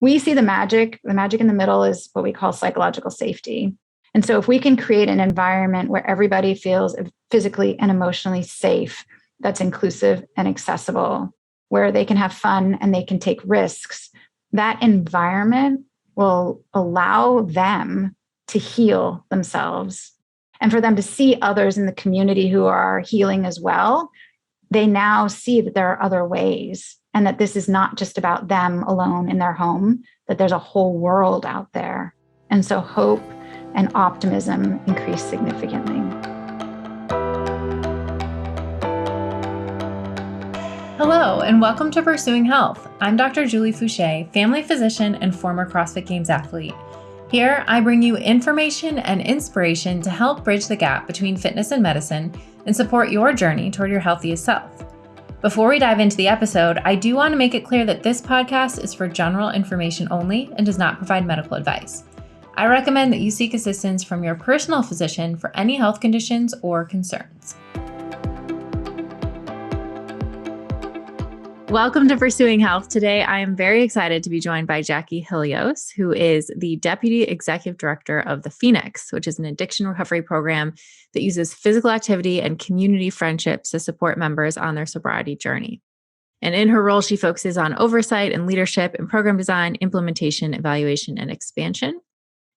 we see the magic. The magic in the middle is what we call psychological safety. And so if we can create an environment where everybody feels physically and emotionally safe, that's inclusive and accessible, where they can have fun and they can take risks, that environment will allow them to heal themselves. And for them to see others in the community who are healing as well, they now see that there are other ways and that this is not just about them alone in their home, that there's a whole world out there. And so hope and optimism increase significantly. Hello, and welcome to Pursuing Health. I'm Dr. Julie Fouché, family physician and former CrossFit Games athlete. Here, I bring you information and inspiration to help bridge the gap between fitness and medicine and support your journey toward your healthiest self. Before we dive into the episode, I do want to make it clear that this podcast is for general information only and does not provide medical advice. I recommend that you seek assistance from your personal physician for any health conditions or concerns. Welcome to Pursuing Health. Today, I am very excited to be joined by Jacki, who is the Deputy Executive Director of the Phoenix, which is an addiction recovery program that uses physical activity and community friendships to support members on their sobriety journey. And in her role, she focuses on oversight and leadership in program design, implementation, evaluation, and expansion.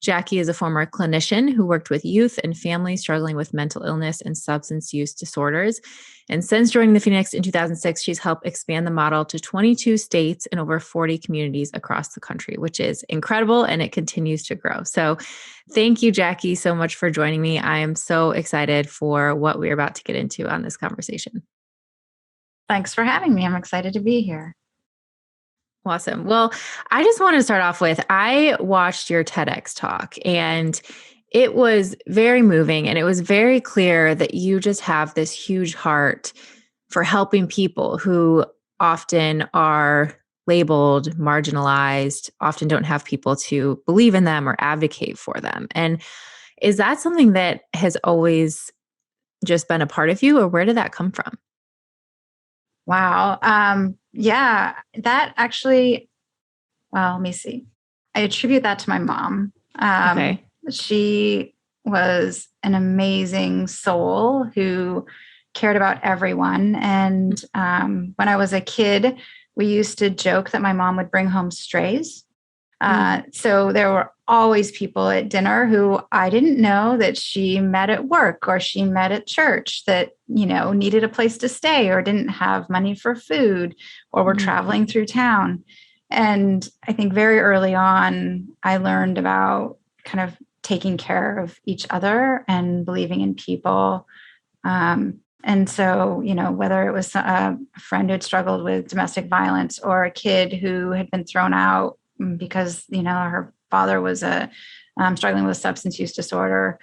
Jacki is a former clinician who worked with youth and families struggling with mental illness and substance use disorders. And since joining the Phoenix in 2006, she's helped expand the model to 22 states and over 40 communities across the country, which is incredible, and it continues to grow. So thank you, Jacki, so much for joining me. I am so excited for what we're about to get into on this conversation. Thanks for having me. I'm excited to be here. Awesome. Well, I just want to start off with, I watched your TEDx talk and it was very moving, and it was very clear that you just have this huge heart for helping people who often are labeled, marginalized, often don't have people to believe in them or advocate for them. And is that something that has always just been a part of you, or where did that come from? Wow. Yeah, that actually, well, let me see. I attribute that to my mom. Okay. She was an amazing soul who cared about everyone. And when I was a kid, we used to joke that my mom would bring home strays. So there were always people at dinner who I didn't know that she met at work or she met at church that, needed a place to stay or didn't have money for food or were traveling through town. And I think very early on, I learned about kind of taking care of each other and believing in people. And so, whether it was a friend who had struggled with domestic violence or a kid who had been thrown out because, her father was struggling with a substance use disorder,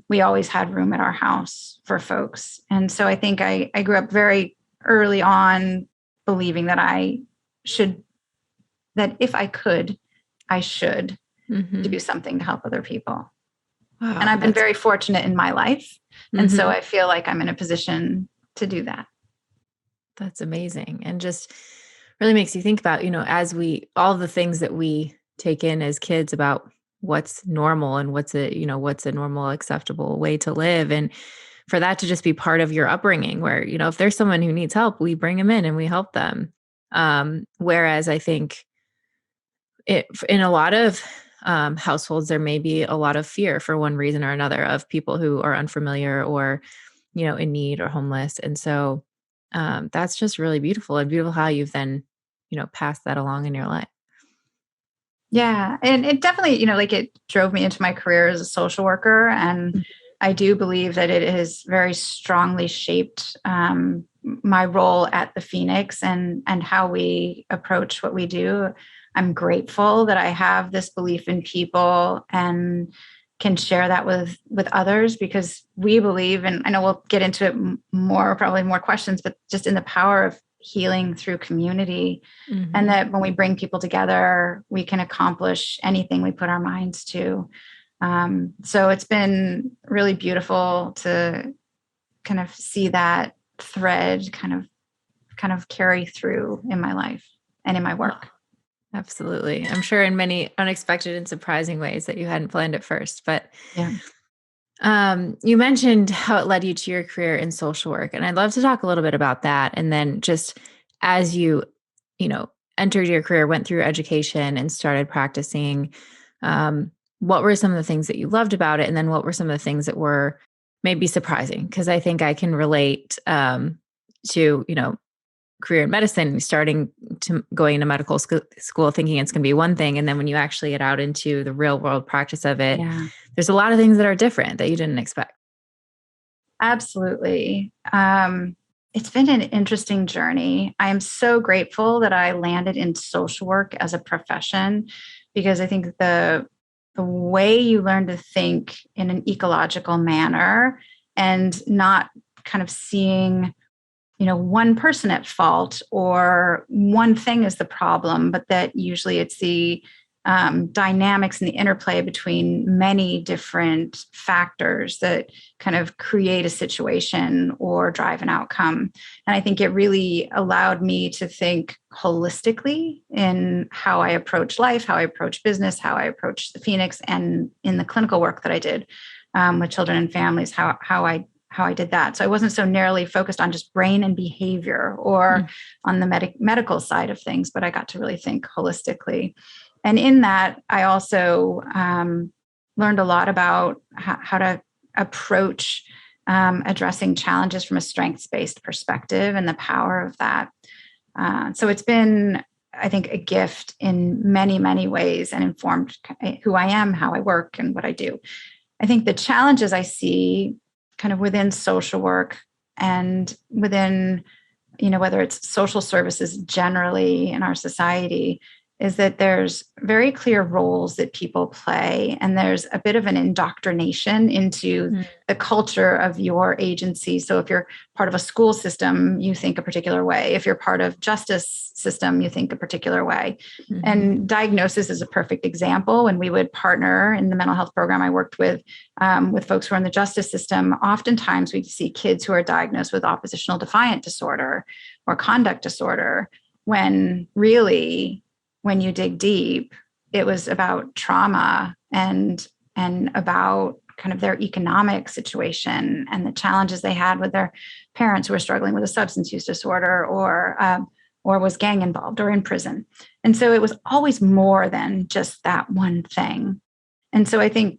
we always had room at our house for folks. And so I think I grew up very early on believing that if I could, I should do something to help other people. Wow, and I've been very fortunate in my life. And so I feel like I'm in a position to do that. That's amazing. And just really makes you think about, all the things that we take in as kids about what's normal and what's a normal, acceptable way to live. And for that to just be part of your upbringing where, if there's someone who needs help, we bring them in and we help them. Whereas I think in a lot of households, there may be a lot of fear for one reason or another of people who are unfamiliar or, in need or homeless. And so that's just really beautiful, and beautiful how you've then, passed that along in your life. Yeah. And it definitely, it drove me into my career as a social worker. And I do believe that it has very strongly shaped my role at the Phoenix and how we approach what we do. I'm grateful that I have this belief in people and can share that with others, because we believe, and I know we'll get into it probably more questions, but just in the power of healing through community, and that when we bring people together, we can accomplish anything we put our minds to. So it's been really beautiful to kind of see that thread kind of carry through in my life and in my work. Absolutely. I'm sure in many unexpected and surprising ways that you hadn't planned at first. But Yeah. you mentioned how it led you to your career in social work. And I'd love to talk a little bit about that. And then just as you know, entered your career, went through education and started practicing, what were some of the things that you loved about it? And then what were some of the things that were maybe surprising? Because I think I can relate to, career in medicine, starting to going into medical school thinking it's going to be one thing. And then when you actually get out into the real world practice of it, Yeah. there's a lot of things that are different that you didn't expect. Absolutely. It's been an interesting journey. I am so grateful that I landed in social work as a profession because I think the way you learn to think in an ecological manner and not kind of seeing one person at fault or one thing is the problem, but that usually it's the dynamics and the interplay between many different factors that kind of create a situation or drive an outcome. And I think it really allowed me to think holistically in how I approach life, how I approach business, how I approach the Phoenix, and in the clinical work that I did with children and families, how I did that. So I wasn't so narrowly focused on just brain and behavior or on the medical side of things, but I got to really think holistically. And in that, I also learned a lot about how to approach addressing challenges from a strengths-based perspective and the power of that. So it's been, I think, a gift in many, many ways and informed who I am, how I work, and what I do. I think the challenges I see kind of within social work and within, whether it's social services generally in our society, is that there's very clear roles that people play, and there's a bit of an indoctrination into the culture of your agency. So if you're part of a school system, you think a particular way. If you're part of justice system, you think a particular way. Mm-hmm. And diagnosis is a perfect example. When we would partner in the mental health program I worked with folks who are in the justice system, oftentimes we see kids who are diagnosed with oppositional defiant disorder or conduct disorder, when really, when you dig deep, it was about trauma and about kind of their economic situation and the challenges they had with their parents who were struggling with a substance use disorder or was gang involved or in prison. And so it was always more than just that one thing. And so I think,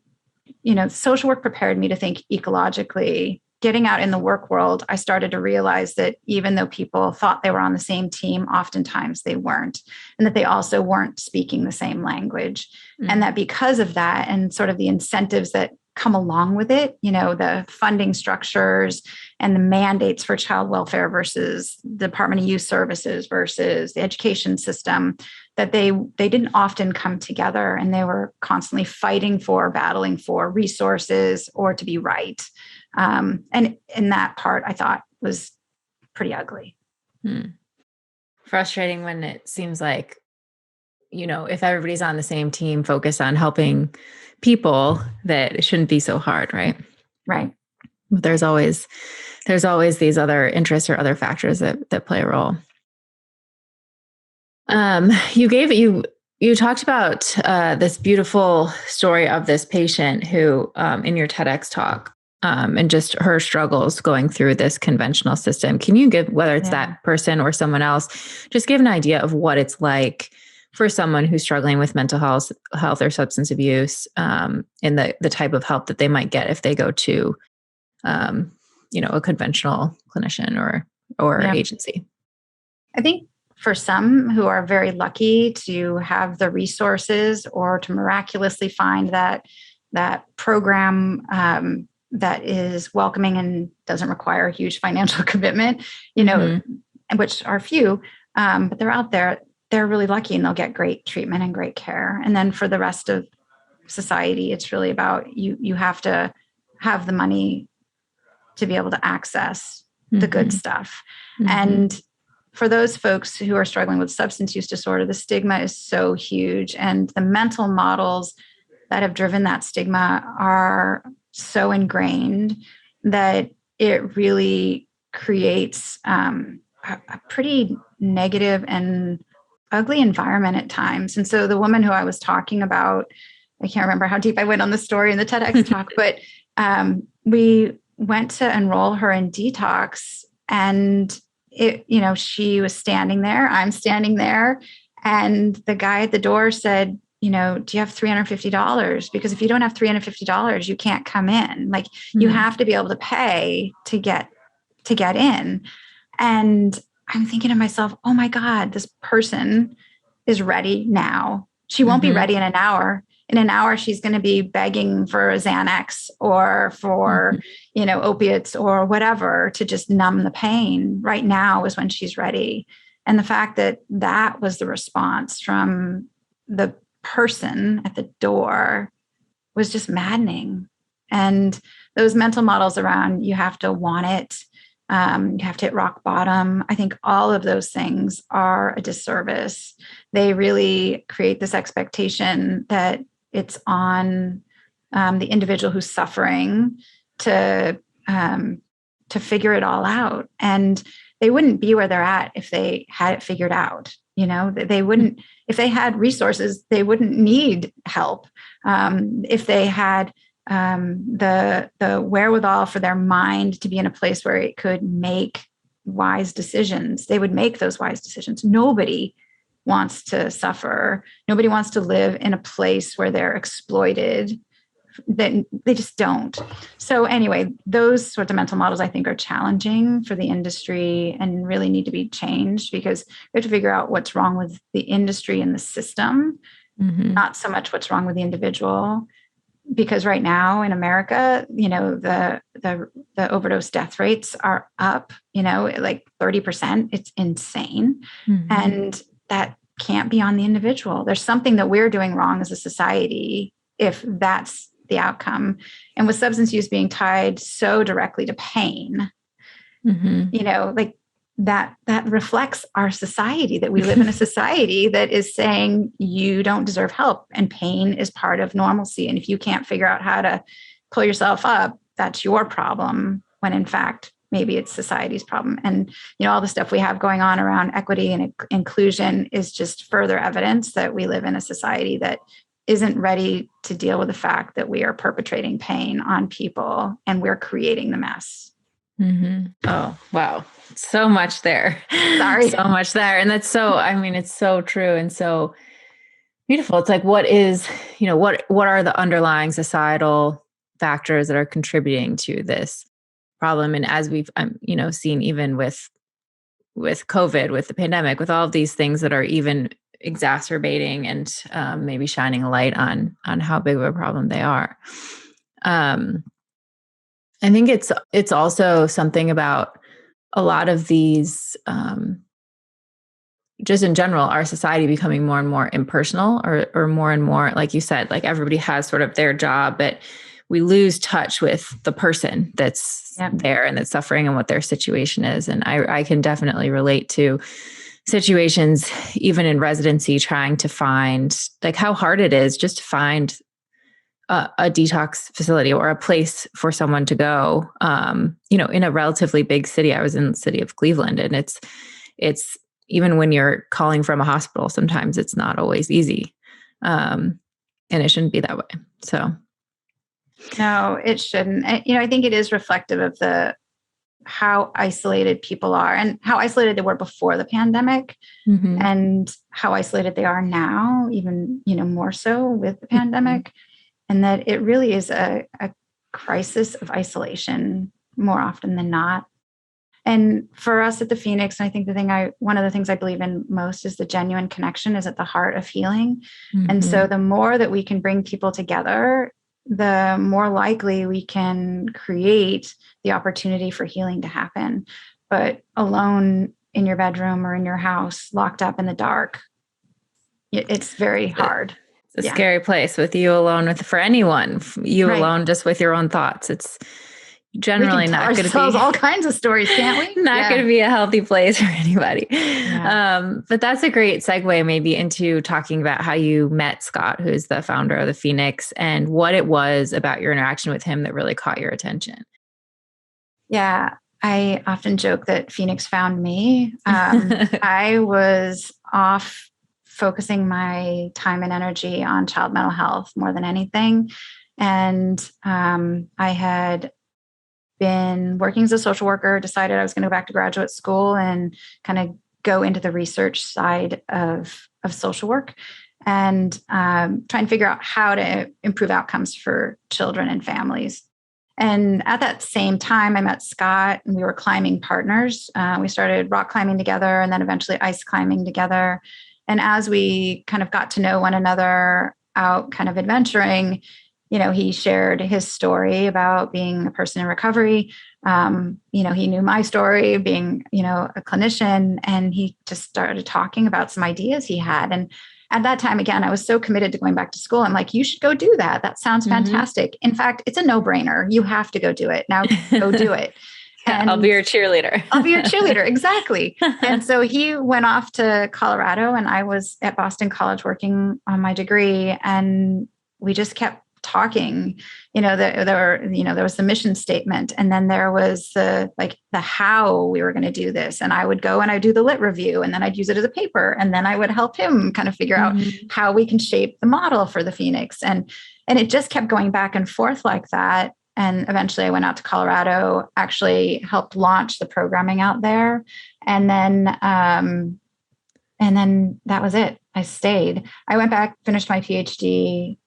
social work prepared me to think ecologically. Getting out in the work world, I started to realize that even though people thought they were on the same team, oftentimes they weren't, and that they also weren't speaking the same language. Mm-hmm. And that because of that and sort of the incentives that come along with it, the funding structures and the mandates for child welfare versus the Department of Youth Services versus the education system, that they didn't often come together, and they were constantly battling for resources or to be right. And in that part, I thought was pretty ugly. Frustrating when it seems like, if everybody's on the same team, focused on helping people, that it shouldn't be so hard, right? Right. But there's always these other interests or other factors that play a role. You talked about this beautiful story of this patient who, in your TEDx talk, and just her struggles going through this conventional system. Can you give, whether it's that person or someone else, just give an idea of what it's like for someone who's struggling with mental health or substance abuse, and the type of help that they might get if they go to, a conventional clinician or agency? I think for some who are very lucky to have the resources or to miraculously find that program that is welcoming and doesn't require a huge financial commitment, which are few, but they're out there. They're really lucky and they'll get great treatment and great care. And then for the rest of society, it's really about you have to have the money to be able to access the good stuff. Mm-hmm. And for those folks who are struggling with substance use disorder, the stigma is so huge. And the mental models that have driven that stigma are so ingrained that it really creates a pretty negative and ugly environment at times. And so the woman who I was talking about, I can't remember how deep I went on the story in the TEDx talk, but we went to enroll her in detox, and she was standing there, I'm standing there, and the guy at the door said, do you have $350? Because if you don't have $350, you can't come in. Like you have to be able to pay to get in. And I'm thinking to myself, oh my God, this person is ready now. She won't be ready in an hour. In an hour, she's going to be begging for a Xanax or for, opiates or whatever to just numb the pain. Right now is when she's ready. And the fact that that was the response from the person at the door was just maddening. And those mental models around, you have to want it. You have to hit rock bottom. I think all of those things are a disservice. They really create this expectation that it's on the individual who's suffering to figure it all out. And they wouldn't be where they're at if they had it figured out. They wouldn't, if they had resources, they wouldn't need help. If they had the wherewithal for their mind to be in a place where it could make wise decisions, they would make those wise decisions. Nobody wants to suffer. Nobody wants to live in a place where they're exploited. That they just don't. So anyway, those sorts of mental models I think are challenging for the industry and really need to be changed, because we have to figure out what's wrong with the industry and the system, not so much what's wrong with the individual. Because right now in America, the overdose death rates are up, like 30%. It's insane. And that can't be on the individual. There's something that we're doing wrong as a society if that's the outcome. And with substance use being tied so directly to pain, like that reflects our society, that we live in a society that is saying you don't deserve help and pain is part of normalcy. And if you can't figure out how to pull yourself up, that's your problem, when in fact, maybe it's society's problem. And, all the stuff we have going on around equity and inclusion is just further evidence that we live in a society that isn't ready to deal with the fact that we are perpetrating pain on people and we're creating the mess. Oh, wow. So much there. Sorry. So much there. And that's it's so true and so beautiful. It's like, what are the underlying societal factors that are contributing to this problem? And as we've, seen even with COVID, with the pandemic, with all of these things that are even exacerbating and maybe shining a light on how big of a problem they are. I think it's also something about a lot of these, just in general, our society becoming more and more impersonal, or more and more, like you said, like everybody has sort of their job, but we lose touch with the person that's there and that's suffering and what their situation is. And I can definitely relate to situations, even in residency, trying to find like how hard it is just to find a detox facility or a place for someone to go, in a relatively big city. I was in the city of Cleveland, and it's even when you're calling from a hospital, sometimes it's not always easy. And it shouldn't be that way. So. No, it shouldn't. I think it is reflective of how isolated people are and how isolated they were before the pandemic, and how isolated they are now, even, more so with the pandemic. And that it really is a crisis of isolation more often than not. And for us at the Phoenix, I think one of the things I believe in most is the genuine connection is at the heart of healing. And so the more that we can bring people together, the more likely we can create the opportunity for healing to happen. But alone in your bedroom or in your house, locked up in the dark, it's very hard. It's a scary place with you alone, for anyone, alone, just with your own thoughts. It's generally not going to be all kinds of stories, can't we? Not going to be a healthy place for anybody. Yeah. But that's a great segue maybe into talking about how you met Scott, who's the founder of the Phoenix, and what it was about your interaction with him that really caught your attention. Yeah. I often joke that Phoenix found me. I was off focusing my time and energy on child mental health more than anything. And I had been working as a social worker, decided I was going to go back to graduate school and kind of go into the research side of social work and try and figure out how to improve outcomes for children and families. And at that same time, I met Scott and we were climbing partners. We started rock climbing together and then eventually ice climbing together. And as we kind of got to know one another out kind of adventuring, he shared his story about being a person in recovery. He knew my story being, a clinician, and he just started talking about some ideas he had. And at that time, again, I was so committed to going back to school. I'm like, you should go do that. That sounds fantastic. In fact, it's a no-brainer. You have to go do it. Now go do it. And I'll be your cheerleader. I'll be your cheerleader. Exactly. And so he went off to Colorado and I was at Boston College working on my degree, and we just kept talking. There was the mission statement, and then there was the how we were going to do this. And I would go and I'd do the lit review, and then I'd use it as a paper, and then I would help him kind of figure out how we can shape the model for the Phoenix. And it just kept going back and forth like that. And eventually I went out to Colorado, actually helped launch the programming out there. And then that was it. I stayed. I went back, finished my PhD,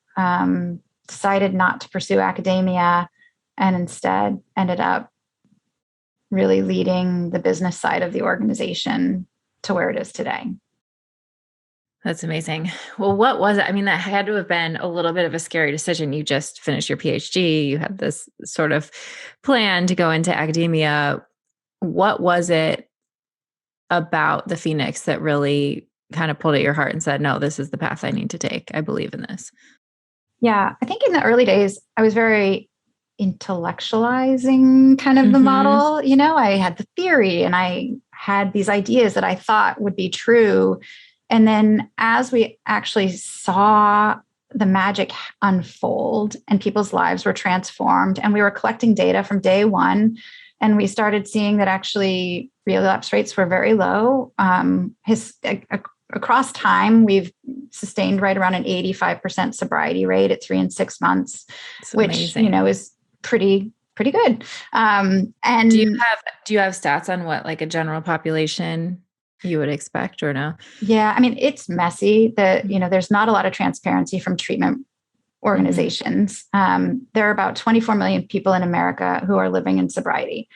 decided not to pursue academia, and instead ended up really leading the business side of the organization to where it is today. That's amazing. Well, what was it? I mean, that had to have been a little bit of a scary decision. You just finished your PhD. You had this sort of plan to go into academia. What was it about the Phoenix that really kind of pulled at your heart and said, no, this is the path I need to take. I believe in this. Yeah, I think in the early days, I was very intellectualizing kind of the model. I had the theory and I had these ideas that I thought would be true. And then as we actually saw the magic unfold and people's lives were transformed, and we were collecting data from day one, and we started seeing that actually relapse rates were very low. Across time, we've sustained right around an 85% sobriety rate at 3 and 6 months, which, is pretty good. And do you have stats on what like a general population you would expect or no? Yeah. I mean, it's messy that, there's not a lot of transparency from treatment organizations. There are about 24 million people in America who are living in sobriety.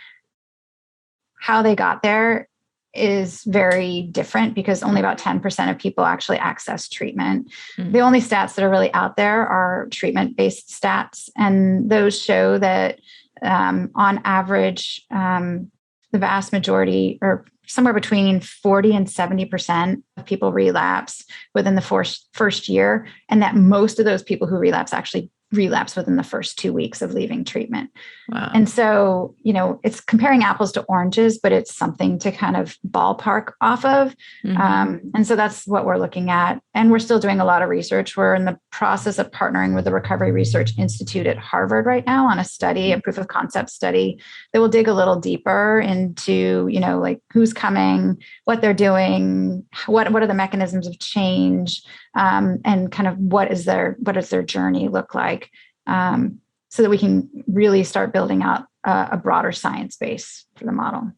How they got there is very different because only about 10% of people actually access treatment. The only stats that are really out there are treatment-based stats. And those show that on average, the vast majority, or somewhere between 40 and 70% of people relapse within the first year. And that most of those people who relapse actually relapse within the first 2 weeks of leaving treatment. Wow. And so, it's comparing apples to oranges, but it's something to kind of ballpark off of. And so that's what we're looking at. And we're still doing a lot of research. We're in the process of partnering with the Recovery Research Institute at Harvard right now on a study, a proof of concept study that will dig a little deeper into, like who's coming, what they're doing, what are the mechanisms of change, and kind of what does their journey look like, so that we can really start building out a broader science base for the model.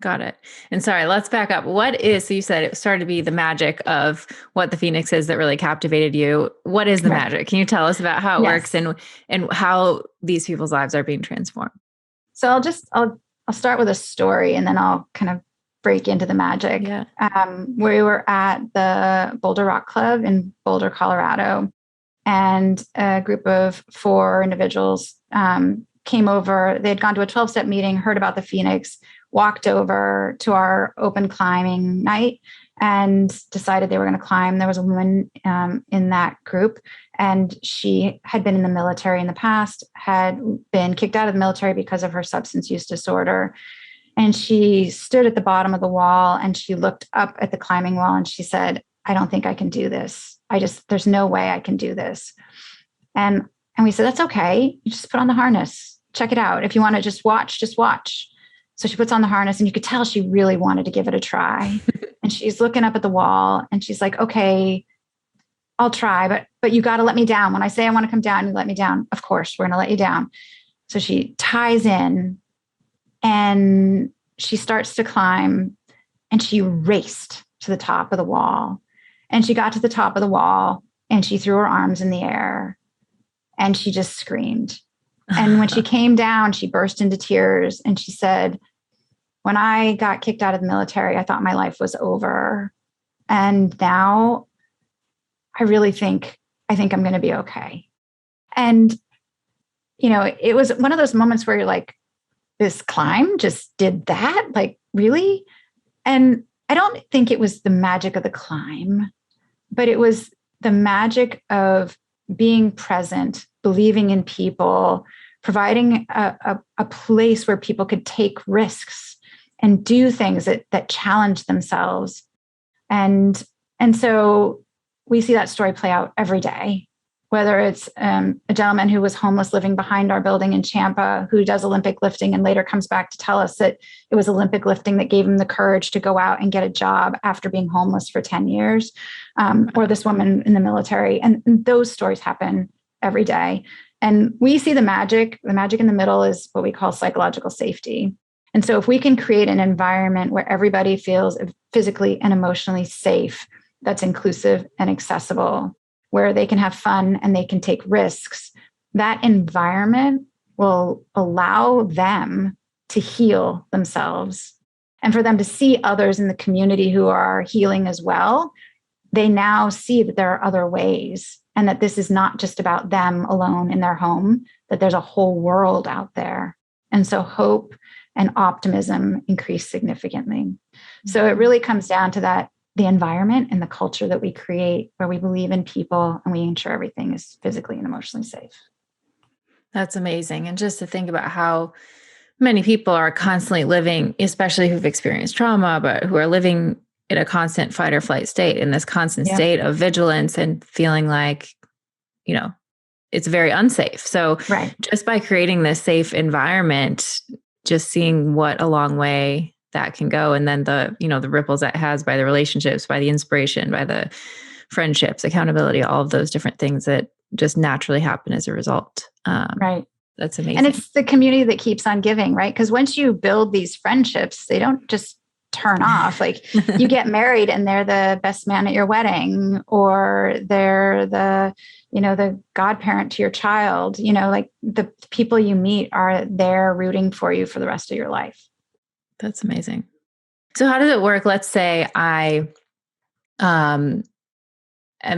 Got it. And sorry, let's back up. So you said it started to be the magic of what the Phoenix is that really captivated you. What is the magic? Can you tell us about how it works and how these people's lives are being transformed? So I'll start with a story and then I'll kind of break into the magic. Yeah. We were at the Boulder Rock Club in Boulder, Colorado, and a group of 4 individuals came over. They had gone to a 12-step meeting, heard about the Phoenix, walked over to our open climbing night and decided they were going to climb. There was a woman in that group, and she had been in the military in the past, had been kicked out of the military because of her substance use disorder. And she stood at the bottom of the wall and she looked up at the climbing wall and she said, I don't think I can do this. There's no way I can do this. And we said, that's okay. You just put on the harness, check it out. If you want to just watch. So she puts on the harness and you could tell she really wanted to give it a try. And And she's looking up at the wall and she's like, okay, I'll try, but you got to let me down. When I say I want to come down, you let me down. Of course, we're going to let you down. So she ties in and she starts to climb, and she raced to the top of the wall. And she got to the top of the wall and she threw her arms in the air and she just screamed. And when she came down, she burst into tears and she said, when I got kicked out of the military, I thought my life was over. And now I think I'm going to be okay. And, it was one of those moments where you're like, this climb just did that? Like, really? And I don't think it was the magic of the climb, but it was the magic of being present, believing in people, providing a place where people could take risks and do things that challenge themselves. And so we see that story play out every day, whether it's a gentleman who was homeless living behind our building in Champa, who does Olympic lifting and later comes back to tell us that it was Olympic lifting that gave him the courage to go out and get a job after being homeless for 10 years, or this woman in the military. And those stories happen every day. And we see the magic. The magic in the middle is what we call psychological safety. And so if we can create an environment where everybody feels physically and emotionally safe, that's inclusive and accessible, where they can have fun and they can take risks, that environment will allow them to heal themselves. And for them to see others in the community who are healing as well, they now see that there are other ways and that this is not just about them alone in their home, that there's a whole world out there. And so hope and optimism increase significantly. Mm-hmm. So it really comes down to that, the environment and the culture that we create where we believe in people and we ensure everything is physically and emotionally safe. That's amazing. And just to think about how many people are constantly living, especially who've experienced trauma, but who are living in a constant fight or flight state, in this constant state of vigilance and feeling like, it's very unsafe. So just by creating this safe environment, just seeing what a long way that can go. And then the ripples that has by the relationships, by the inspiration, by the friendships, accountability, all of those different things that just naturally happen as a result. Right. That's amazing. And it's the community that keeps on giving, right? Because once you build these friendships, they don't just turn off. Like you get married and they're the best man at your wedding, or they're the godparent to your child, like the people you meet are there rooting for you for the rest of your life. That's amazing. So how does it work? Let's say I am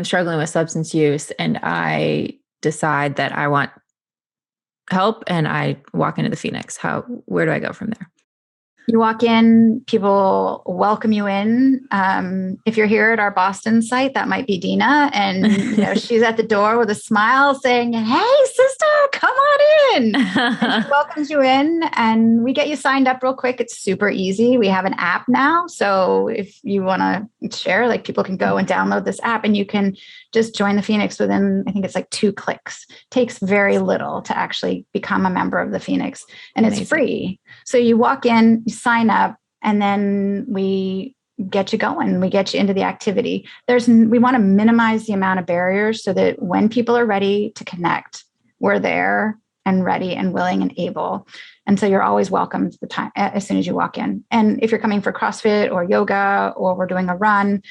struggling with substance use and I decide that I want help and I walk into the Phoenix. Where do I go from there? You walk in, people welcome you in. If you're here at our Boston site, that might be Dina. And she's at the door with a smile saying, "Hey, sister, come on in." And she welcomes you in and we get you signed up real quick. It's super easy. We have an app now. So if you want to share, like people can go and download this app and you can just join the Phoenix within, I think it's like 2 clicks. It takes very little to actually become a member of the Phoenix, and It's free. So you walk in, you sign up, and then we get you going. We get you into the activity. We want to minimize the amount of barriers so that when people are ready to connect, we're there and ready and willing and able. And so you're always welcome the time as soon as you walk in. And if you're coming for CrossFit or yoga, or we're doing a run,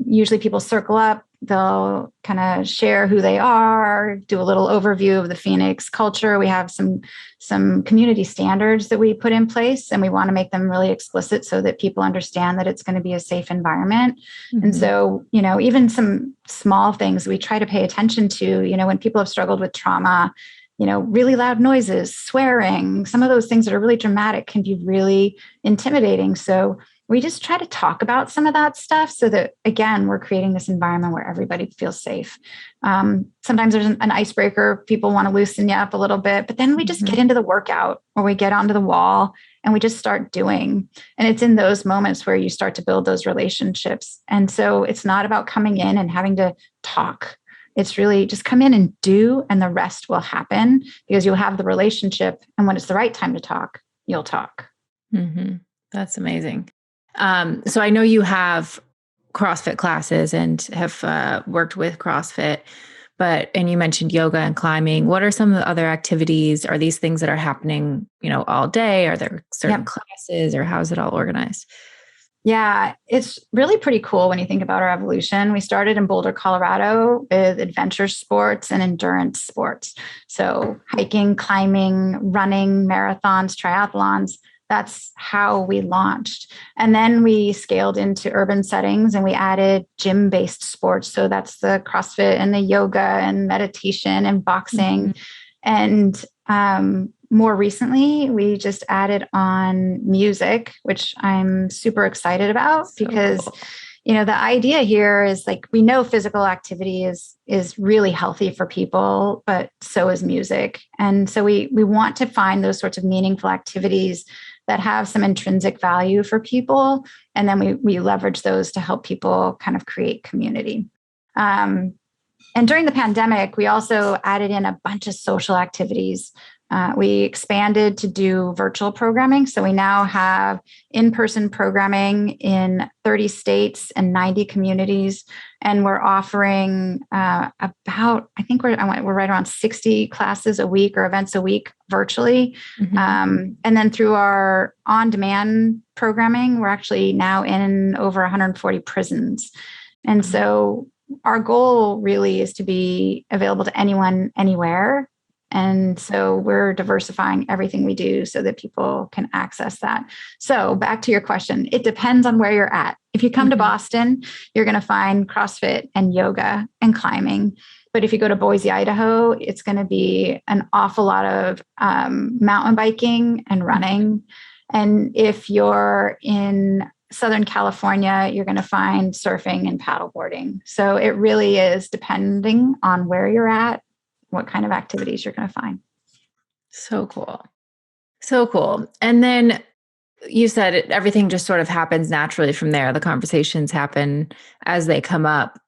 usually people circle up. They'll kind of share who they are, do a little overview of the Phoenix culture. We have some community standards that we put in place, and we want to make them really explicit so that people understand that it's going to be a safe environment. Mm-hmm. And so, even some small things we try to pay attention to, when people have struggled with trauma, really loud noises, swearing, some of those things that are really dramatic can be really intimidating. So we just try to talk about some of that stuff so that, again, we're creating this environment where everybody feels safe. Sometimes there's an icebreaker. People want to loosen you up a little bit, but then we just get into the workout, or we get onto the wall and we just start doing. And it's in those moments where you start to build those relationships. And so it's not about coming in and having to talk. It's really just come in and do, and the rest will happen because you'll have the relationship. And when it's the right time to talk, you'll talk. Mm-hmm. That's amazing. So I know you have CrossFit classes and have worked with CrossFit, and you mentioned yoga and climbing. What are some of the other activities? Are these things that are happening, all day? Are there certain classes, or how is it all organized? Yeah, it's really pretty cool when you think about our evolution. We started in Boulder, Colorado with adventure sports and endurance sports. So hiking, climbing, running, marathons, triathlons. That's how we launched. And then we scaled into urban settings and we added gym-based sports. So that's the CrossFit and the yoga and meditation and boxing. And more recently, we just added on music, which I'm super excited about because, cool. The idea here is like, we know physical activity is really healthy for people, but so is music. And so we want to find those sorts of meaningful activities that have some intrinsic value for people. And then we leverage those to help people kind of create community. And during the pandemic, we also added in a bunch of social activities. We expanded to do virtual programming. So we now have in-person programming in 30 states and 90 communities. And we're offering we're right around 60 classes a week or events a week virtually. And then through our on-demand programming, we're actually now in over 140 prisons. And so our goal really is to be available to anyone, anywhere. And so we're diversifying everything we do so that people can access that. So back to your question, it depends on where you're at. If you come to Boston, you're going to find CrossFit and yoga and climbing. But if you go to Boise, Idaho, it's going to be an awful lot of mountain biking and running. And if you're in Southern California, you're going to find surfing and paddleboarding. So it really is depending on where you're at, what kind of activities you're going to find. So cool. So cool. And then you said everything just sort of happens naturally from there. The conversations happen as they come up.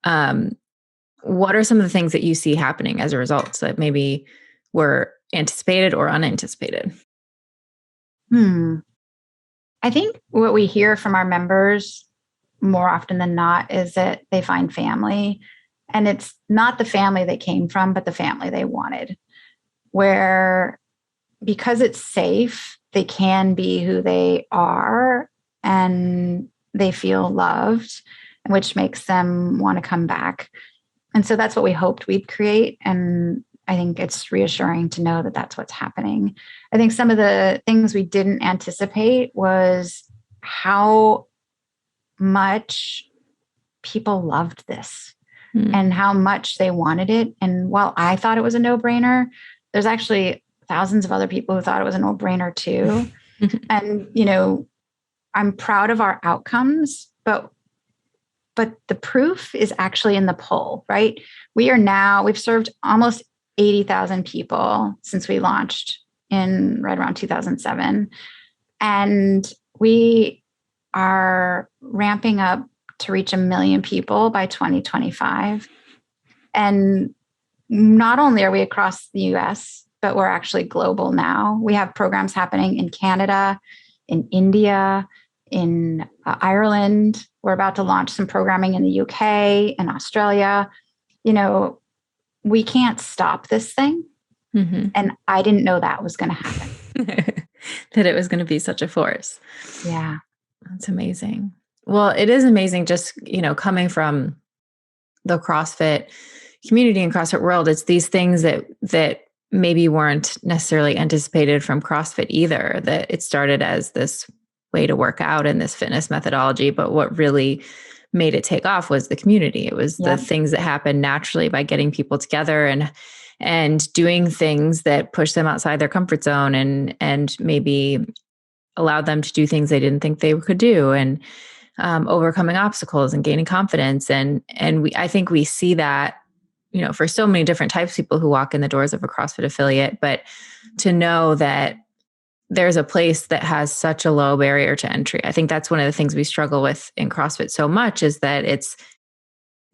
What are some of the things that you see happening as a result that maybe were anticipated or unanticipated? I think what we hear from our members more often than not is that they find family. And it's not the family they came from, but the family they wanted, where because it's safe, they can be who they are and they feel loved, which makes them want to come back. And so that's what we hoped we'd create. And I think it's reassuring to know that that's what's happening. I think some of the things we didn't anticipate was how much people loved this and how much they wanted it. And while I thought it was a no-brainer, there's actually thousands of other people who thought it was a no-brainer too. And, I'm proud of our outcomes, but the proof is actually in the poll, right? We've served almost 80,000 people since we launched in right around 2007. And we are ramping up to reach 1 million people by 2025. And not only are we across the US, but we're actually global now. We have programs happening in Canada, in India, in Ireland. We're about to launch some programming in the UK and Australia. We can't stop this thing. And I didn't know that was going to happen. That it was going to be such a force. Yeah. That's amazing. Well, it is amazing just, coming from the CrossFit community and CrossFit world. It's these things that maybe weren't necessarily anticipated from CrossFit either, that it started as this way to work out and this fitness methodology. But what really made it take off was the community. It was the things that happened naturally by getting people together and doing things that push them outside their comfort zone and maybe allowed them to do things they didn't think they could do, and overcoming obstacles and gaining confidence. I think we see that, for so many different types of people who walk in the doors of a CrossFit affiliate, but to know that there's a place that has such a low barrier to entry. I think that's one of the things we struggle with in CrossFit so much, is that it's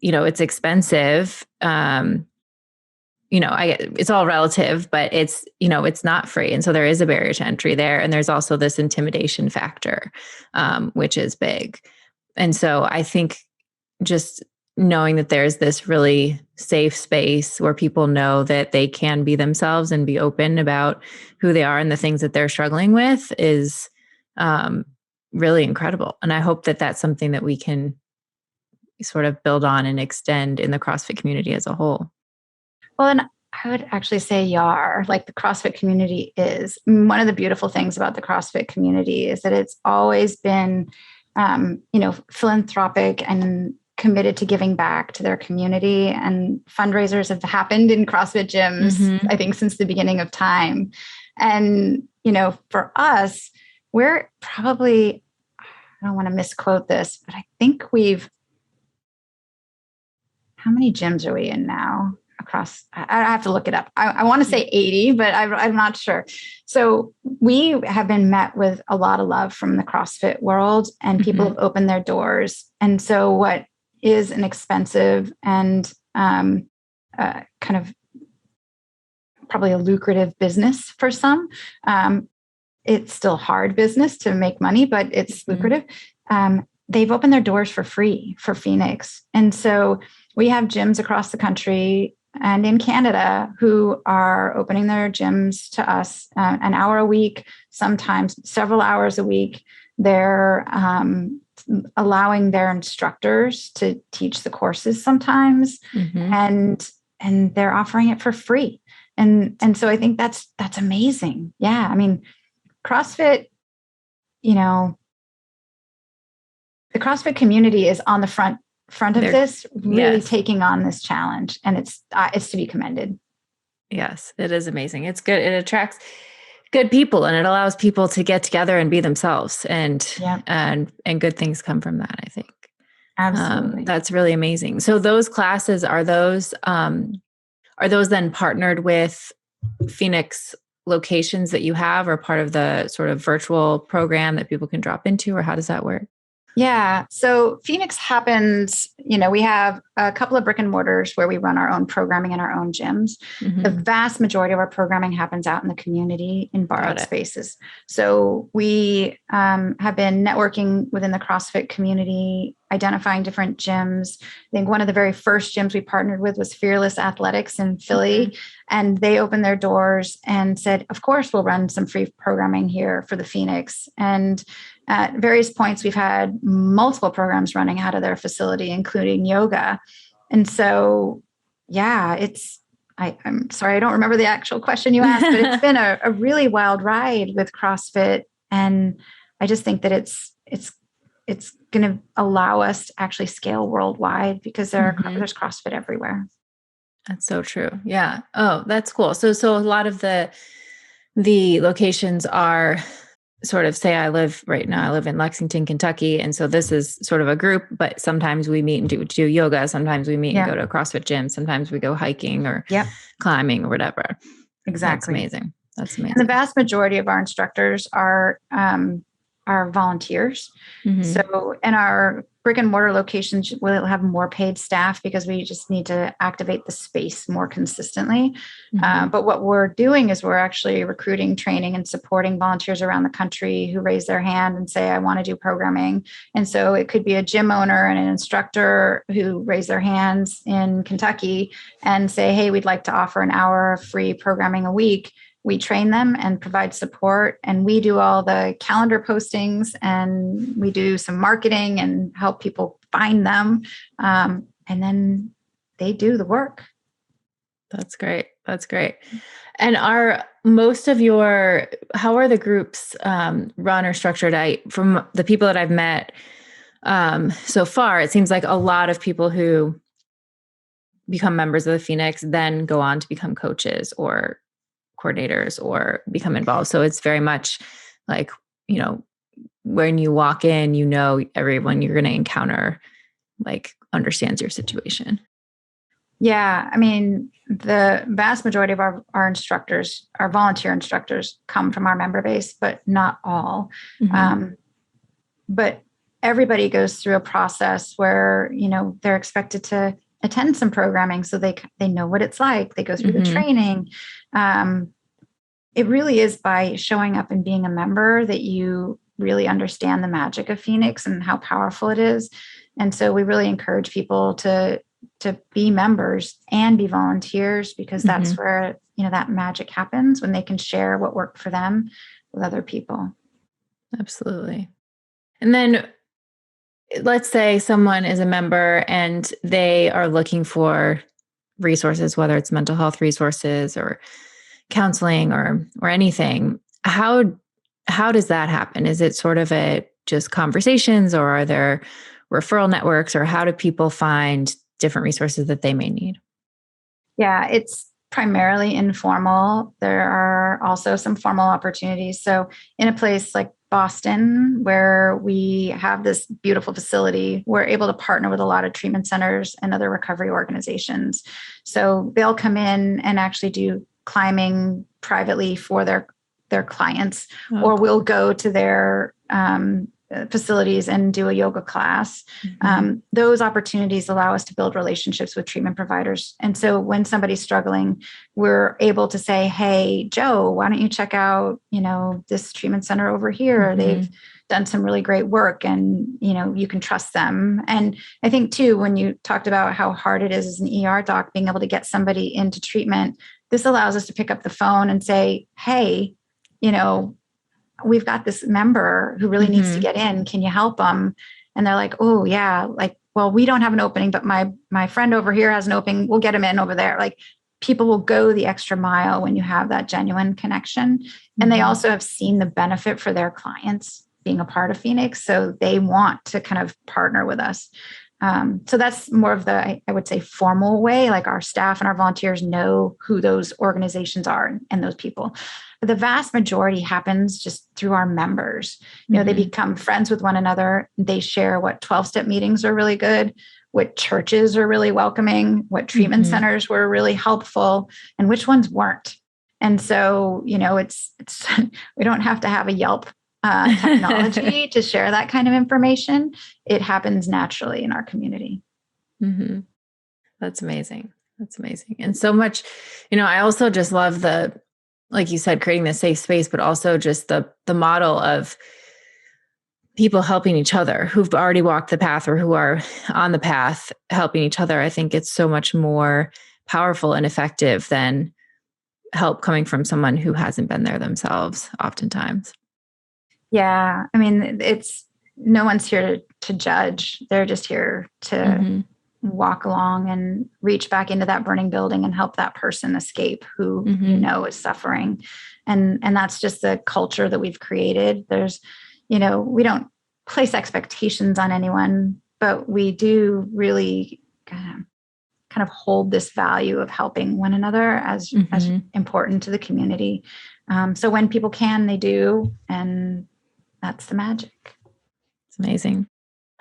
expensive. it's all relative, but it's not free. And so there is a barrier to entry there. And there's also this intimidation factor, which is big. And so I think just knowing that there's this really safe space where people know that they can be themselves and be open about who they are and the things that they're struggling with is really incredible. And I hope that that's something that we can sort of build on and extend in the CrossFit community as a whole. Well, and I would actually say YAR, like the CrossFit community is one of the beautiful things about the CrossFit community is that it's always been, philanthropic and committed to giving back to their community, and fundraisers have happened in CrossFit gyms, I think, since the beginning of time. And, for us, we're probably, I don't want to misquote this, but I think how many gyms are we in now across? I have to look it up. I want to say 80, but I'm not sure. So we have been met with a lot of love from the CrossFit world, and people have opened their doors. And so what is an expensive and kind of probably a lucrative business for some, it's still hard business to make money, but it's lucrative. They've opened their doors for free for Phoenix. And so we have gyms across the country and in Canada who are opening their gyms to us an hour a week, sometimes several hours a week. They're allowing their instructors to teach the courses sometimes, and they're offering it for free. And so I think that's amazing. Yeah. I mean, CrossFit, the CrossFit community is on the front of this, really taking on this challenge, and it's to be commended. Yes, it is amazing. It's good. It attracts good people, and it allows people to get together and be themselves, and good things come from that, I think. Absolutely. That's really amazing. So those classes, are those then partnered with Phoenix locations that you have, or part of the sort of virtual program that people can drop into, or how does that work? Yeah. So Phoenix happens, we have a couple of brick and mortars where we run our own programming in our own gyms. The vast majority of our programming happens out in the community in borrowed spaces. So we have been networking within the CrossFit community, identifying different gyms. I think one of the very first gyms we partnered with was Fearless Athletics in Philly. And they opened their doors and said, of course, we'll run some free programming here for the Phoenix. And at various points, we've had multiple programs running out of their facility, including yoga. And so, I'm sorry, I don't remember the actual question you asked, but it's been a really wild ride with CrossFit. And I just think that it's going to allow us to actually scale worldwide, because there's CrossFit everywhere. That's so true. Yeah. Oh, that's cool. So a lot of the locations are sort of, say I live in Lexington, Kentucky. And so this is sort of a group, but sometimes we meet and do yoga. Sometimes we meet and go to a CrossFit gym. Sometimes we go hiking or climbing or whatever. Exactly. That's amazing. And the vast majority of our instructors are volunteers. So in our brick and mortar locations, we'll have more paid staff because we just need to activate the space more consistently. But what we're doing is we're actually recruiting, training, and supporting volunteers around the country who raise their hand and say, I want to do programming. And so it could be a gym owner and an instructor who raise their hands in Kentucky and say, hey, we'd like to offer an hour of free programming a week. We train them and provide support, and we do all the calendar postings, and we do some marketing and help people find them. And then they do the work. That's great. And how are the groups run or structured? From the people that I've met so far, it seems like a lot of people who become members of the Phoenix then go on to become coaches or coordinators or become involved. So it's very much like, when you walk in, everyone you're going to encounter understands your situation. Yeah. I mean, the vast majority of our instructors, our volunteer instructors, come from our member base, but not all. But everybody goes through a process where, they're expected to attend some programming so they know what it's like. They go through the Mm-hmm. training. It really is by showing up and being a member that you really understand the magic of Phoenix and how powerful it is. And so we really encourage people to be members and be volunteers, because that's where, that magic happens, when they can share what worked for them with other people. Absolutely. And then let's say someone is a member and they are looking for resources, whether it's mental health resources or counseling or anything. How does that happen? Is it sort of just conversations, or are there referral networks, or how do people find different resources that they may need? Yeah, it's primarily informal. There are also some formal opportunities. So in a place like Boston, where we have this beautiful facility, we're able to partner with a lot of treatment centers and other recovery organizations. So they'll come in and actually do climbing privately for their clients, or we'll go to their facilities and do a yoga class. Those opportunities allow us to build relationships with treatment providers. And so when somebody's struggling, we're able to say, hey, Joe, why don't you check out, this treatment center over here? They've done some really great work, and, you can trust them. And I think too, when you talked about how hard it is as an ER doc, being able to get somebody into treatment, this allows us to pick up the phone and say, hey, we've got this member who really needs to get in. Can you help them? And they're like, oh yeah. Like, well, we don't have an opening, but my friend over here has an opening. We'll get him in over there. Like, people will go the extra mile when you have that genuine connection. And they also have seen the benefit for their clients being a part of Phoenix. So they want to kind of partner with us. So that's more of the, I would say, formal way. Like, our staff and our volunteers know who those organizations are and those people. But the vast majority happens just through our members. They become friends with one another. They share what 12-step meetings are really good, what churches are really welcoming, what treatment centers were really helpful, and which ones weren't. And so, it's we don't have to have a Yelp technology to share that kind of information. It happens naturally in our community. That's amazing. That's amazing. And so much, I also just love like you said, creating this safe space, but also just the model of people helping each other who've already walked the path or who are on the path, helping each other. I think it's so much more powerful and effective than help coming from someone who hasn't been there themselves, oftentimes. Yeah. I mean, no one's here to judge. They're just here to walk along and reach back into that burning building and help that person escape who is suffering. And that's just the culture that we've created. There's, we don't place expectations on anyone, but we do really kind of hold this value of helping one another as important to the community. So when people can, they do. And that's the magic. It's amazing.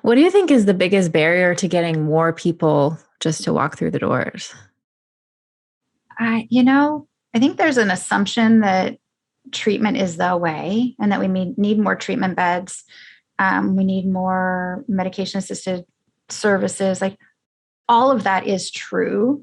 What do you think is the biggest barrier to getting more people just to walk through the doors? I think there's an assumption that treatment is the way, and that we need more treatment beds. We need more medication-assisted services. Like, all of that is true,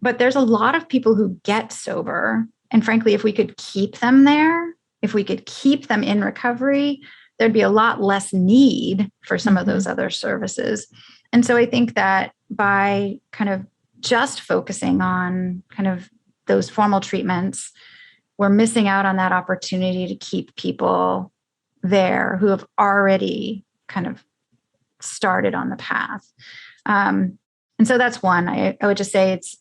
but there's a lot of people who get sober. And frankly, if we could keep them there, if we could keep them in recovery, there'd be a lot less need for some of those other services. And so I think that by kind of just focusing on kind of those formal treatments, we're missing out on that opportunity to keep people there who have already kind of started on the path. And so that's one. I would just say it's,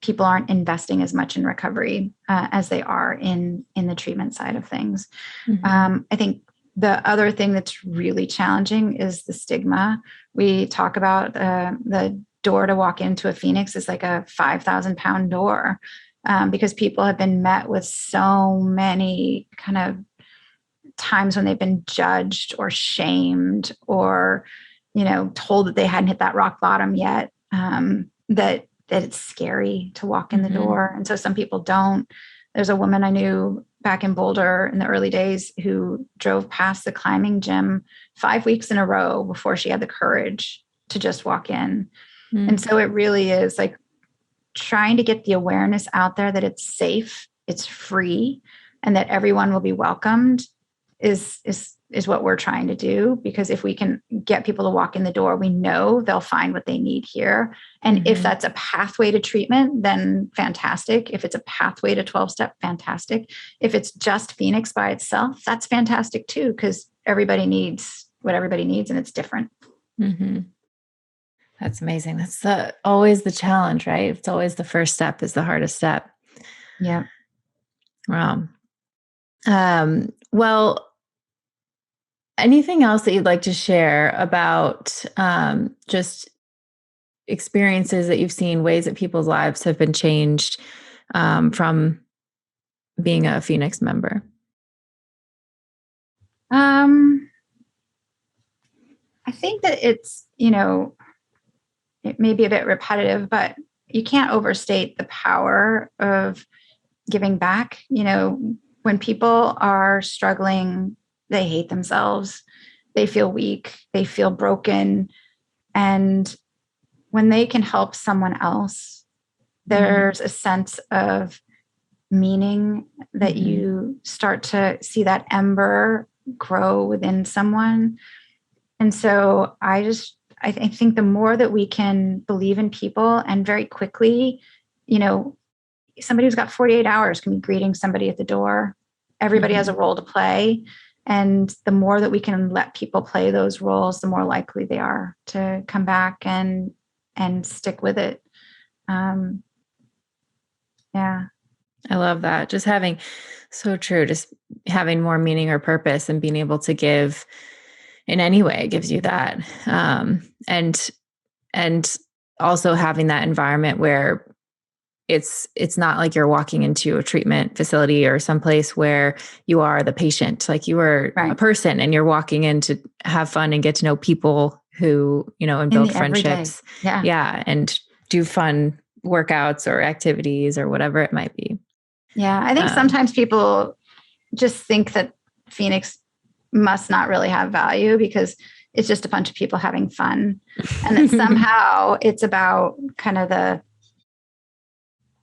people aren't investing as much in recovery as they are in the treatment side of things. I think the other thing that's really challenging is the stigma. We talk about the door to walk into a Phoenix is like a 5,000-pound door, because people have been met with so many kind of times when they've been judged or shamed or, told that they hadn't hit that rock bottom yet, that it's scary to walk in the door. And so some people don't. There's a woman I knew back in Boulder in the early days who drove past the climbing gym 5 weeks in a row before she had the courage to just walk in. And so it really is like trying to get the awareness out there that it's safe, it's free, and that everyone will be welcomed is what we're trying to do. Because if we can get people to walk in the door, we know they'll find what they need here. And if that's a pathway to treatment, then fantastic. If it's a pathway to 12-step, fantastic. If it's just Phoenix by itself, that's fantastic too, because everybody needs what everybody needs and it's different. That's amazing. That's always the challenge, right? It's always the first step is the hardest step. Yeah. Wow. Well, anything else that you'd like to share about just experiences that you've seen, ways that people's lives have been changed from being a Phoenix member? I think that it's, it may be a bit repetitive, but you can't overstate the power of giving back. When people are struggling, they hate themselves, they feel weak, they feel broken. And when they can help someone else, there's a sense of meaning that you start to see that ember grow within someone. And so I think the more that we can believe in people and very quickly, somebody who's got 48 hours can be greeting somebody at the door. Everybody has a role to play. And the more that we can let people play those roles, the more likely they are to come back and stick with it. Yeah. I love that. So true. Just having more meaning or purpose and being able to give in any way gives you that. And also having that environment where it's not like you're walking into a treatment facility or someplace where you are the patient, like you are a person and you're walking in to have fun and get to know people who, and build friendships. Yeah. And do fun workouts or activities or whatever it might be. Yeah. I think sometimes people just think that Phoenix must not really have value because it's just a bunch of people having fun. And that somehow it's about kind of the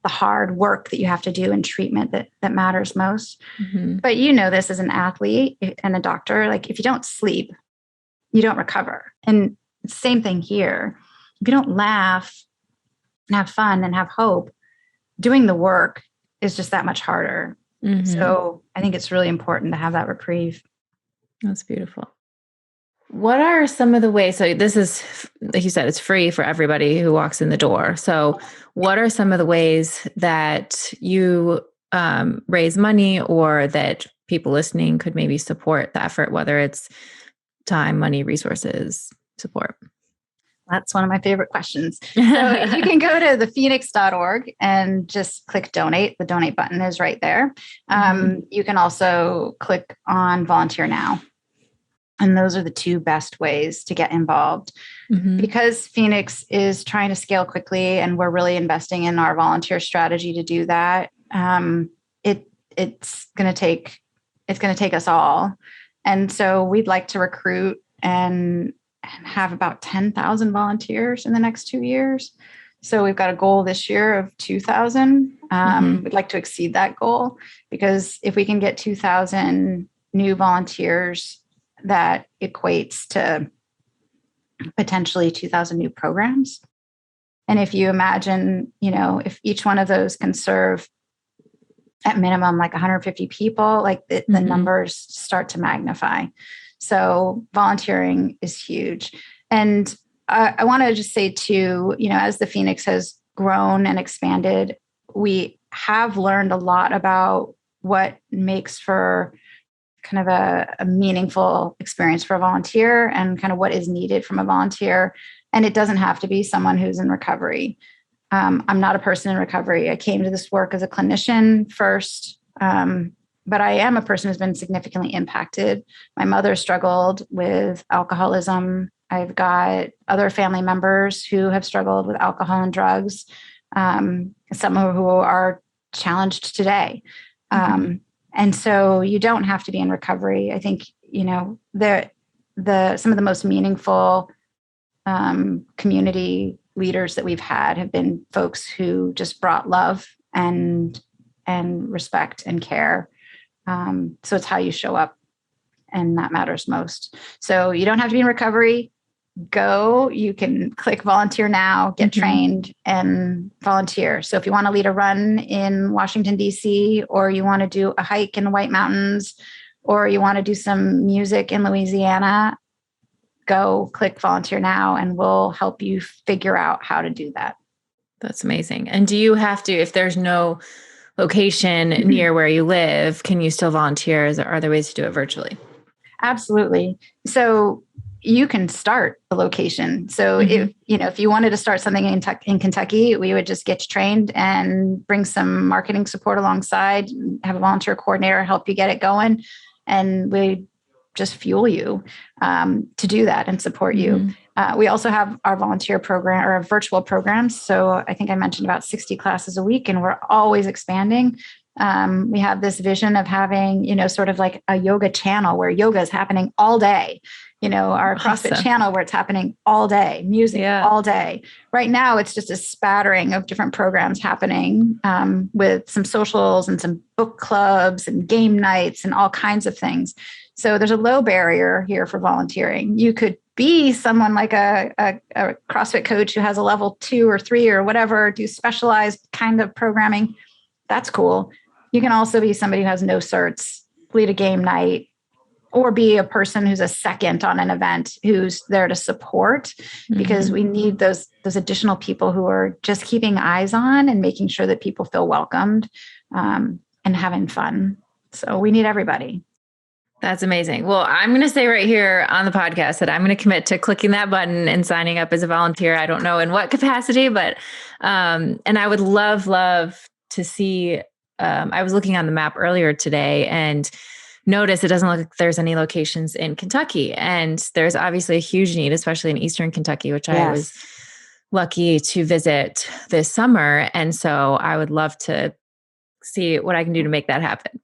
hard work that you have to do in treatment that matters most. But this as an athlete and a doctor, like if you don't sleep, you don't recover. And same thing here. If you don't laugh and have fun and have hope, doing the work is just that much harder. So I think it's really important to have that reprieve. That's beautiful. What are some of the ways? So this is, like you said, it's free for everybody who walks in the door. So what are some of the ways that you raise money or that people listening could maybe support the effort, whether it's time, money, resources, support? That's one of my favorite questions. So you can go to thephoenix.org and just click donate. The donate button is right there. You can also click on volunteer now. And those are the two best ways to get involved. Because Phoenix is trying to scale quickly and we're really investing in our volunteer strategy to do that. It's going to take us all. And so we'd like to recruit and have about 10,000 volunteers in the next 2 years. So we've got a goal this year of 2,000. We'd like to exceed that goal because if we can get 2,000 new volunteers, that equates to potentially 2,000 new programs. And if you imagine, if each one of those can serve at minimum like 150 people, like the numbers start to magnify. So volunteering is huge. And I want to just say too, as the Phoenix has grown and expanded, we have learned a lot about what makes for kind of a meaningful experience for a volunteer and kind of what is needed from a volunteer. And it doesn't have to be someone who's in recovery. I'm not a person in recovery. I came to this work as a clinician first, but I am a person who's been significantly impacted. My mother struggled with alcoholism. I've got other family members who have struggled with alcohol and drugs, some who are challenged today. And so you don't have to be in recovery. I think, some of the most meaningful community leaders that we've had have been folks who just brought love and respect and care. So it's how you show up, and that matters most. So you don't have to be in recovery. Go. You can click volunteer now, get trained, and volunteer. So if you want to lead a run in Washington, D.C., or you want to do a hike in the White Mountains, or you want to do some music in Louisiana, go click volunteer now, and we'll help you figure out how to do that. That's amazing. And do you have to, if there's no location near where you live, can you still volunteer? Are there ways to do it virtually? Absolutely. So you can start a location. So if you wanted to start something in Kentucky, we would just get you trained and bring some marketing support alongside, have a volunteer coordinator help you get it going. And we just fuel you to do that and support you. We also have our volunteer program or our virtual programs. So I think I mentioned about 60 classes a week, and we're always expanding. We have this vision of having, sort of like a yoga channel where yoga is happening all day. Our CrossFit channel where it's happening all day, music all day. Right now, it's just a spattering of different programs happening with some socials and some book clubs and game nights and all kinds of things. So there's a low barrier here for volunteering. You could be someone like a CrossFit coach who has a level 2 or 3 or whatever, do specialized kind of programming. That's cool. You can also be somebody who has no certs, lead a game night, or be a person who's a second on an event who's there to support, because we need those additional people who are just keeping eyes on and making sure that people feel welcomed and having fun. So we need everybody. That's amazing. Well, I'm going to say right here on the podcast that I'm going to commit to clicking that button and signing up as a volunteer. I don't know in what capacity, but, and I would love to see, I was looking on the map earlier today and notice it doesn't look like there's any locations in Kentucky. And there's obviously a huge need, especially in Eastern Kentucky, which I was lucky to visit this summer. And so I would love to see what I can do to make that happen.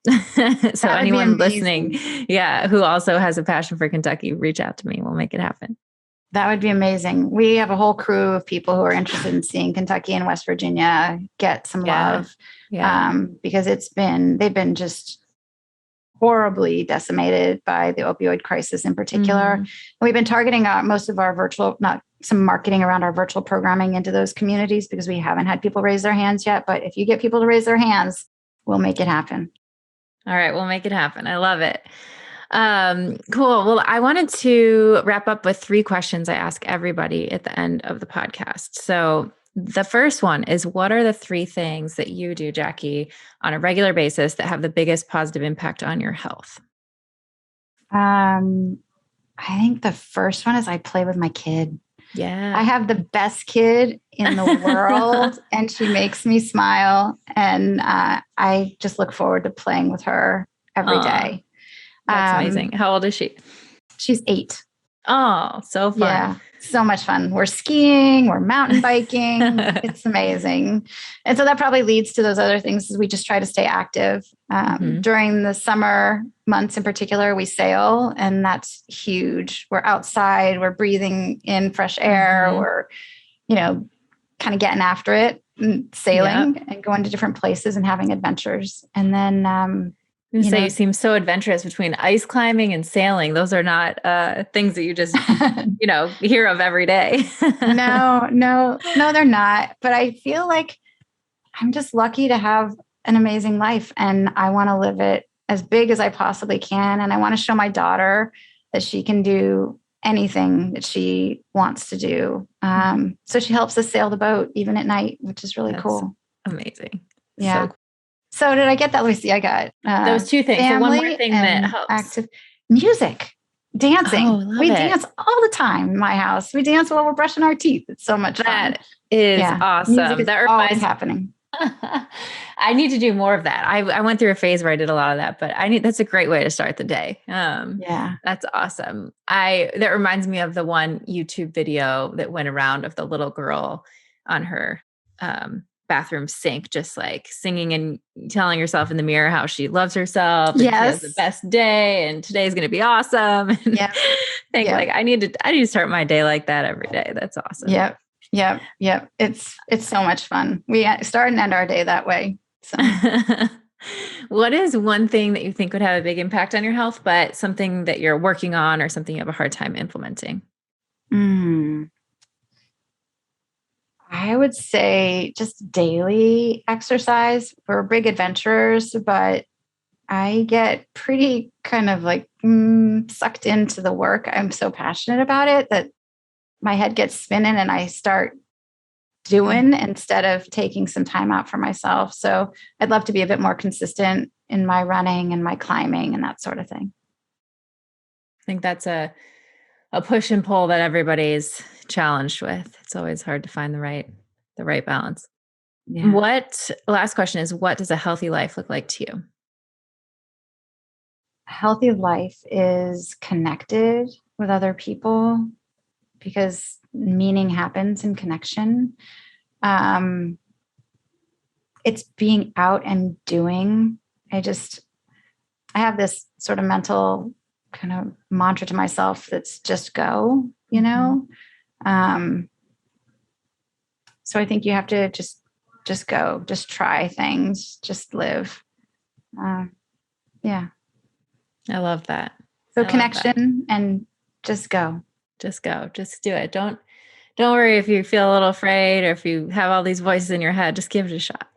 So anyone listening, who also has a passion for Kentucky, reach out to me. We'll make it happen. That would be amazing. We have a whole crew of people who are interested in seeing Kentucky and West Virginia get some love because they've been just horribly decimated by the opioid crisis in particular. And we've been targeting most of our some marketing around our virtual programming into those communities because we haven't had people raise their hands yet. But if you get people to raise their hands, we'll make it happen. All right. We'll make it happen. I love it. Cool. Well, I wanted to wrap up with 3 questions I ask everybody at the end of the podcast. So the first one is, what are the 3 things that you do, Jacki, on a regular basis that have the biggest positive impact on your health? I think the first one is I play with my kid. Yeah. I have the best kid in the world and she makes me smile. And I just look forward to playing with her every day. That's amazing. How old is she? She's 8. Oh, so fun. Yeah, so much fun. We're skiing, we're mountain biking. It's amazing. And so that probably leads to those other things is we just try to stay active. During the summer months in particular, we sail, and that's huge. We're outside, we're breathing in fresh air, we're, kind of getting after it, and sailing and going to different places and having adventures. And then, you seem so adventurous between ice climbing and sailing. Those are not things that you just, hear of every day. No, they're not. But I feel like I'm just lucky to have an amazing life, and I want to live it as big as I possibly can. And I want to show my daughter that she can do anything that she wants to do. So she helps us sail the boat even at night, which is really cool. Amazing. Yeah. So did I get that, Lucy? I got those 2 things. So one more thing that helps. Active music, dancing. We it. Dance all the time in my house. We dance while we're brushing our teeth. It's so much fun. That is awesome. Music is that always happening. I need to do more of that. I went through a phase where I did a lot of that, but that's a great way to start the day. That's awesome. That reminds me of the one YouTube video that went around of the little girl on her bathroom sink, just like singing and telling herself in the mirror how she loves herself and she has the best day and today's going to be awesome. I need to start my day like that every day. That's awesome. Yep. Yep. Yep. It's so much fun. We start and end our day that way. So. What is one thing that you think would have a big impact on your health, but something that you're working on or something you have a hard time implementing? I would say just daily exercise. We're big adventurers, but I get pretty kind of like sucked into the work. I'm so passionate about it that my head gets spinning and I start doing instead of taking some time out for myself. So I'd love to be a bit more consistent in my running and my climbing and that sort of thing. I think that's a push and pull that everybody's challenged with. It's always hard to find the right balance. Yeah. Last question is, what does a healthy life look like to you? A healthy life is connected with other people because meaning happens in connection. It's being out and doing. I have this sort of mental kind of mantra to myself that's just go, so I think you have to just go, just try things, just live. Yeah. I love that. So connection and just go. Just go. Just do it. Don't worry if you feel a little afraid or if you have all these voices in your head. Just give it a shot.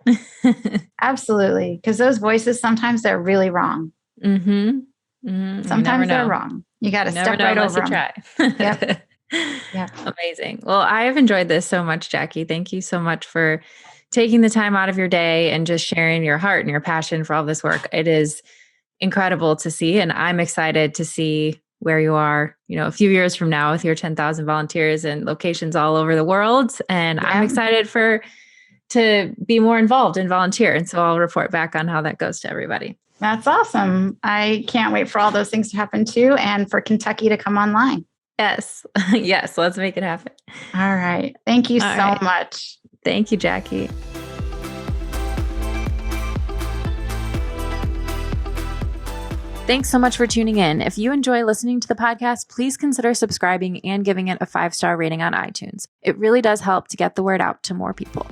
Absolutely. Because those voices, sometimes they're really wrong. Mm-hmm. Sometimes they're wrong. You got to step right over them. Try. Yep. Yeah. Amazing. Well, I have enjoyed this so much, Jacki. Thank you so much for taking the time out of your day and just sharing your heart and your passion for all this work. It is incredible to see. And I'm excited to see where you are, a few years from now with your 10,000 volunteers and locations all over the world. And I'm excited to be more involved and volunteer. And so I'll report back on how that goes to everybody. That's awesome. I can't wait for all those things to happen too. And for Kentucky to come online. Yes. Yes. Let's make it happen. All right. Thank you so much. Thank you, Jacki. Thanks so much for tuning in. If you enjoy listening to the podcast, please consider subscribing and giving it a 5-star rating on iTunes. It really does help to get the word out to more people.